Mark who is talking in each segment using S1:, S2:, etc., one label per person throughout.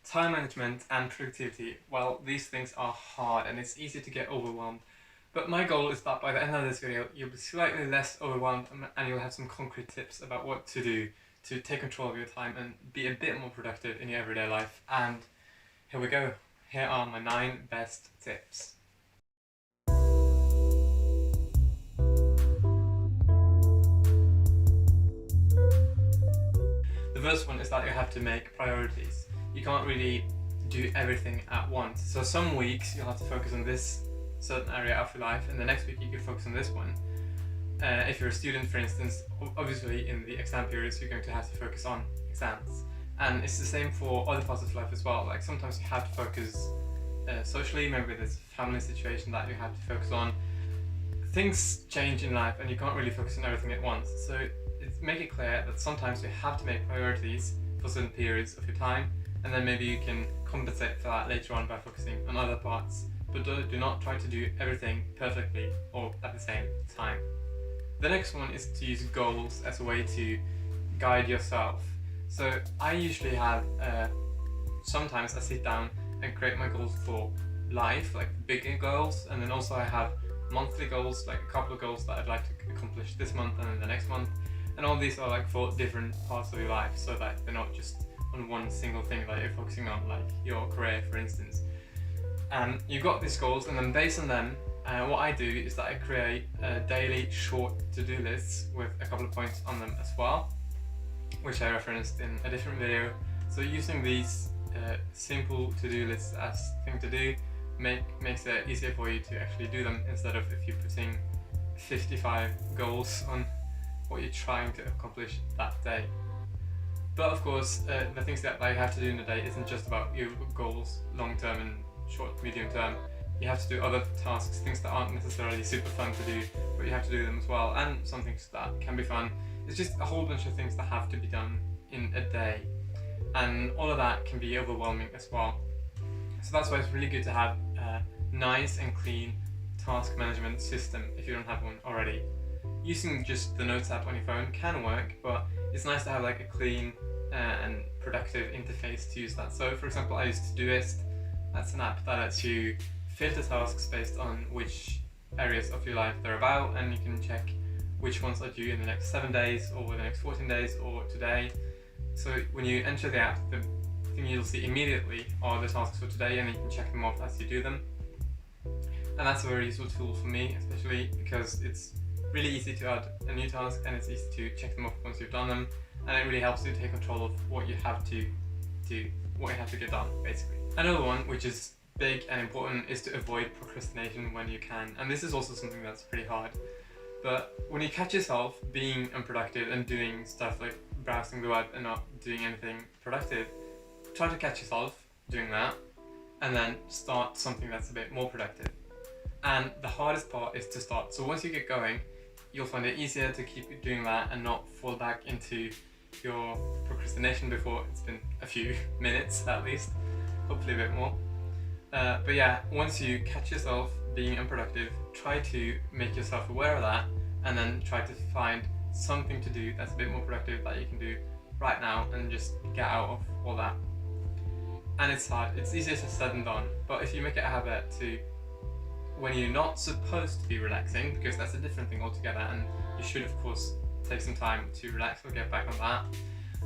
S1: Time management and productivity, well, these things are hard and it's easy to get overwhelmed. But my goal is that by the end of this video, you'll be slightly less overwhelmed and you'll have some concrete tips about what to do to take control of your time and be a bit more productive in your everyday life. And here we go. Here are my 9 best tips. The first one is that you have to make priorities. You can't really do everything at once. So some weeks you'll have to focus on this certain area of your life, and the next week you can focus on this one. If you're a student, for instance, obviously in the exam periods you're going to have to focus on exams. And it's the same for other parts of life as well. Like sometimes you have to focus socially, maybe there's a family situation that you have to focus on. Things change in life and you can't really focus on everything at once. So make it clear that sometimes you have to make priorities for certain periods of your time, and then maybe you can compensate for that later on by focusing on other parts. But do not try to do everything perfectly or at the same time. The next one is to use goals as a way to guide yourself. So I usually have, sometimes I sit down and create my goals for life, like bigger goals, and then also I have monthly goals, like a couple of goals that I'd like to accomplish this month and then the next month. And all these are like for different parts of your life, so that they're not just on one single thing that you're focusing on, like your career, for instance. You've got these goals, and then based on them, what I do is that I create daily short to-do lists with a couple of points on them as well, which I referenced in a different video. So using these simple to-do lists as thing to do makes it easier for you to actually do them, instead of if you're putting 55 goals on what you're trying to accomplish that day. But of course, the things that you have to do in a day isn't just about your goals, long term and short, medium term. You have to do other tasks, things that aren't necessarily super fun to do, but you have to do them as well, and some things that can be fun. It's just a whole bunch of things that have to be done in a day, and all of that can be overwhelming as well. So that's why it's really good to have a nice and clean task management system if you don't have one already. Using just the Notes app on your phone can work, but it's nice to have like a clean and productive interface to use that. So for example, I use Todoist. That's an app that lets you filter tasks based on which areas of your life they're about, and you can check which ones are due in the next 7 days or the next 14 days or today. So when you enter the app, the thing you'll see immediately are the tasks for today, and you can check them off as you do them. And that's a very useful tool for me, especially because it's really easy to add a new task and it's easy to check them off once you've done them, and it really helps you take control of what you have to do, what you have to get done, basically. Another one, which is big and important, is to avoid procrastination when you can, and this is also something that's pretty hard. But when you catch yourself being unproductive and doing stuff like browsing the web and not doing anything productive, try to catch yourself doing that and then start something that's a bit more productive. And the hardest part is to start. So once you get going, you'll find it easier to keep doing that and not fall back into your procrastination before it's been a few minutes at least, hopefully a bit more. But yeah, once you catch yourself being unproductive, try to make yourself aware of that, and then try to find something to do that's a bit more productive that you can do right now and just get out of all that. And it's hard, it's easier said than done, but if you make it a habit to, when you're not supposed to be relaxing, because that's a different thing altogether, and you should of course take some time to relax or get back on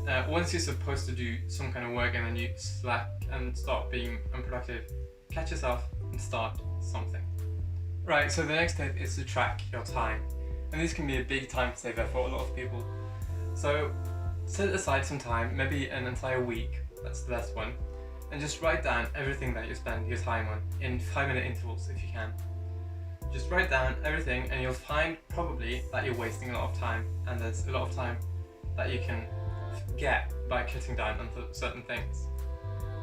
S1: that. Once you're supposed to do some kind of work and then you slack and start being unproductive, catch yourself and start something. Right, so the next tip is to track your time. And this can be a big time saver for a lot of people. So set aside some time, maybe an entire week, that's the best one, and just write down everything that you spend your time on in 5-minute intervals if you can. Just write down everything and you'll find probably that you're wasting a lot of time, and there's a lot of time that you can get by cutting down on certain things.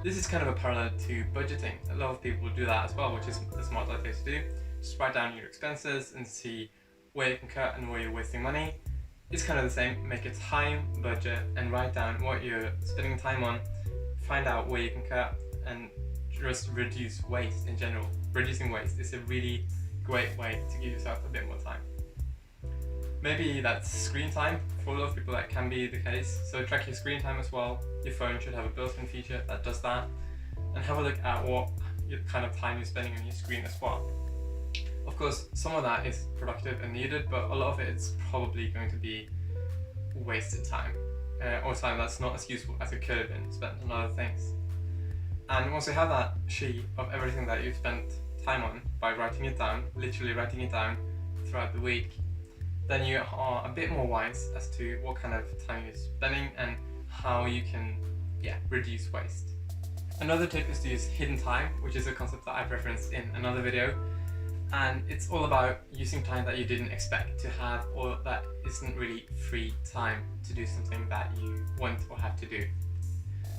S1: This is kind of a parallel to budgeting. A lot of people do that as well, which is a smart thing to do. Just write down your expenses and see where you can cut and where you're wasting money. It's kind of the same. Make a time budget and write down what you're spending time on. Find out where you can cut and just reduce waste in general. Reducing waste is a really great way to give yourself a bit more time. Maybe that's screen time. For a lot of people that can be the case. So track your screen time as well. Your phone should have a built-in feature that does that. and have a look at what kind of time you're spending on your screen as well. Of course, some of that is productive and needed, but a lot of it is probably going to be wasted time, or time that's not as useful as it could have been spent on other things. And once you have that sheet of everything that you've spent time on by writing it down, literally writing it down throughout the week, then you are a bit more wise as to what kind of time you're spending and how you can reduce waste. Another tip is to use hidden time, which is a concept that I've referenced in another video, and it's all about using time that you didn't expect to have, or that isn't really free time to do something that you want or have to do.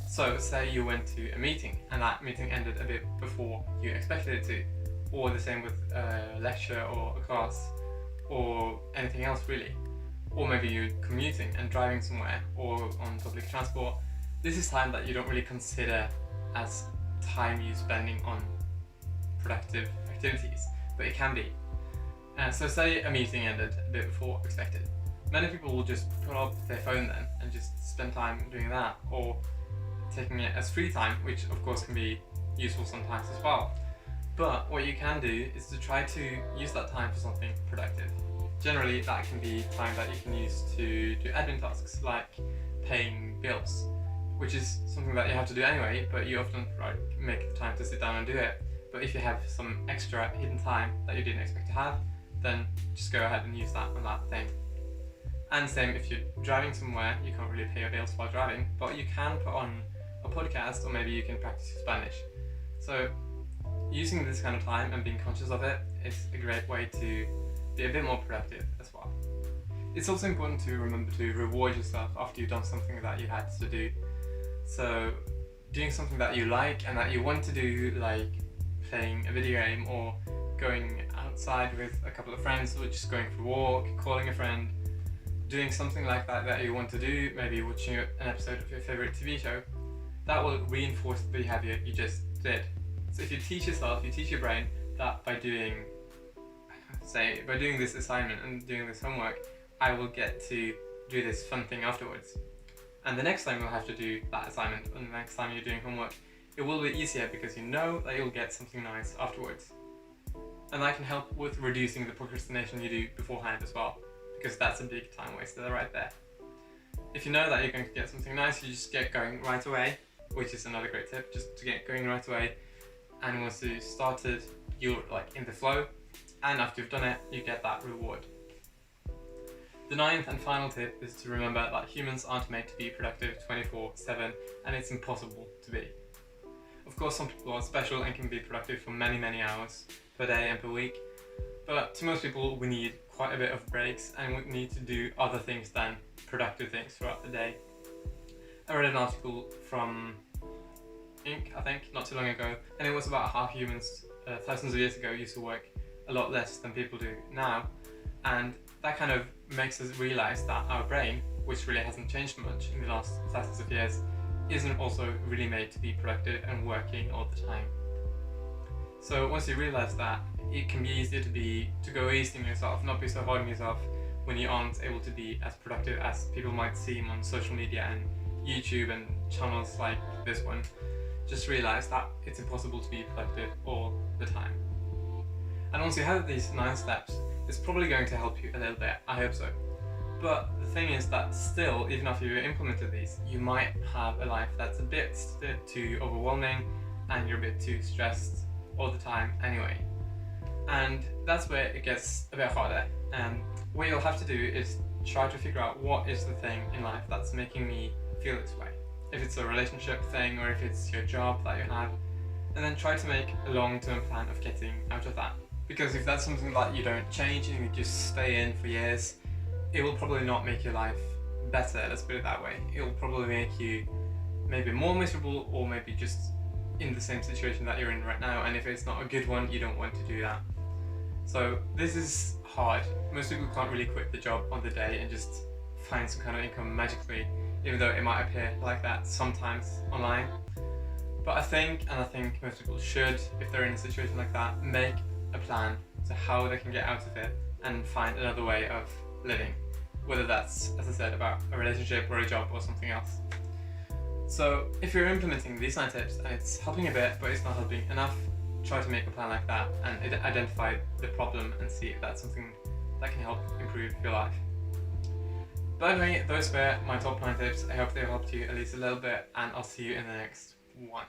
S1: So say you went to a meeting and that meeting ended a bit before you expected it to, or the same with a lecture or a class or anything else really. Or maybe you're commuting and driving somewhere or on public transport. This is time that you don't really consider as time you're spending on productive activities, but it can be. So say a meeting ended a bit before expected. Many people will just put up their phone then and just spend time doing that, or taking it as free time, which of course can be useful sometimes as well. But what you can do is to try to use that time for something productive. Generally, that can be time that you can use to do admin tasks like paying bills, which is something that you have to do anyway, but you often make the time to sit down and do it. But if you have some extra hidden time that you didn't expect to have, then just go ahead and use that on that thing. And same if you're driving somewhere, you can't really pay your bills while driving, but you can put on a podcast, or maybe you can practice your Spanish. So using this kind of time and being conscious of it is a great way to be a bit more productive as well. It's also important to remember to reward yourself after you've done something that you had to do. So doing something that you like and that you want to do, like playing a video game or going outside with a couple of friends, or just going for a walk, calling a friend, doing something like that you want to do, maybe watching an episode of your favorite TV show, that will reinforce the behavior you just did. So if you teach yourself, you teach your brain that by doing this assignment and doing this homework, I will get to do this fun thing afterwards. And the next time you'll have to do that assignment, and the next time you're doing homework, it will be easier because you know that you'll get something nice afterwards. And that can help with reducing the procrastination you do beforehand as well, because that's a big time waster right there. If you know that you're going to get something nice, you just get going right away, which is another great tip, just to get going right away. And once you started, you're in the flow, and after you've done it, you get that reward. The ninth and final tip is to remember that humans aren't made to be productive 24/7, and it's impossible to be. Of course, some people are special and can be productive for many, many hours per day and per week, but to most people we need quite a bit of breaks, and we need to do other things than productive things throughout the day. I read an article from Inc., I think, not too long ago, and it was about how humans thousands of years ago used to work a lot less than people do now, and that kind of makes us realize that our brain, which really hasn't changed much in the last thousands of years, isn't also really made to be productive and working all the time. So once you realize that, it can be easier to go easy on yourself, not be so hard on yourself when you aren't able to be as productive as people might seem on social media and YouTube and channels like this one. Just realize that it's impossible to be productive all the time. And once you have these 9 steps, it's probably going to help you a little bit, I hope so. But the thing is that still, even after you've implemented these, you might have a life that's a bit too overwhelming and you're a bit too stressed all the time anyway. And that's where it gets a bit harder. And what you'll have to do is try to figure out what is the thing in life that's making me feel this way. If it's a relationship thing or if it's your job that you have, and then try to make a long-term plan of getting out of that. Because if that's something that you don't change and you just stay in for years, it will probably not make your life better, let's put it that way. It will probably make you maybe more miserable, or maybe just in the same situation that you're in right now, and if it's not a good one, you don't want to do that. So this is hard. Most people can't really quit the job on the day and just find some kind of income magically, even though it might appear like that sometimes online. But I think most people should, if they're in a situation like that, make a plan to how they can get out of it and find another way of living, whether that's, as I said, about a relationship or a job or something else. So if you're implementing these 9 tips and it's helping a bit but it's not helping enough, try to make a plan like that and identify the problem and see if that's something that can help improve your life. But anyway, those were my top 9 tips. I hope they helped you at least a little bit, and I'll see you in the next one.